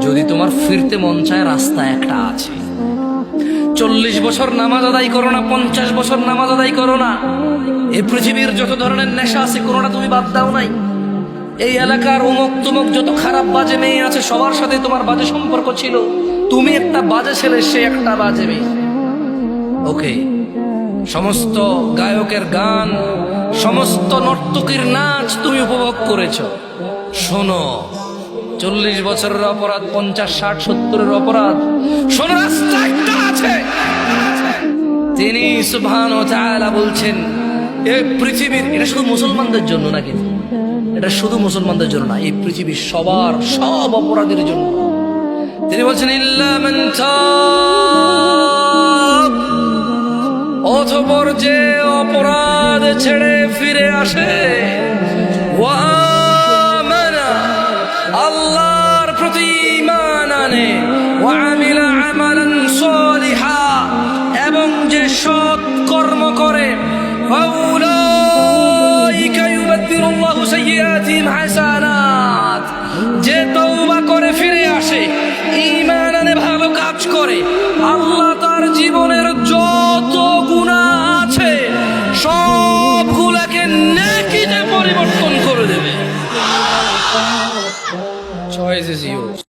যদি তোমার ফিরতে মন চায়, রাস্তা একটা আছে। 40 বছর নামাজ আদায় করো না, 50 বছর নামাজ আদায় করো না, এই পৃথিবীর যত ধরনের নেশা আছে কোনোটা তুমি বাদ দাও নাই। এই এলাকার অমুক তুমুক যত খারাপ বাজে মেয়ে আছে সবার সাথে তোমার বাজে সম্পর্ক ছিল। তুমি একটা বাজে ছেলে, সে একটা বাজে মেয়ে। ওকে, সমস্ত গায়কের গান, সমস্ত নর্তকীর নাচ তুমি উপভোগ করেছো। শোনো, 40 বছরের অপরাধ, 50, 60, 70-এর অপরাধ, শোনো, রাস্তা একটা আছে। তিনি সুবহান ওয়া তাআলা বলছেন, এই পৃথিবীর, এটা শুধু মুসলমানদের জন্য না, কিন্তু এটা শুধু মুসলমানদের জন্য না, এই পৃথিবীর সবার, সব অপরাধীর জন্য। তিনি বলছেন, ইল্লা মান তাব, অতঃপর যে অপরাধ ছেড়ে ফিরে আসে, ওয়া আমানা, আল্লাহর প্রতি ঈমান আনে, ওয়া আমিলা আমালান সালিহা, এবং যে সৎ কর্ম করে, ফাউলাইকা ইউবাদদিলুল্লাহু সাইয়্যাতিহিম হাসানাত, যে তওবা করে ফিরে আসে, ঈমান আনে, ভালো কাজ করে, আল্লাহ তার জীবনের যত গুনাহ আছে সবগুলোকে নেকিতে পরিবর্তন করে দেবে। Choice is yours.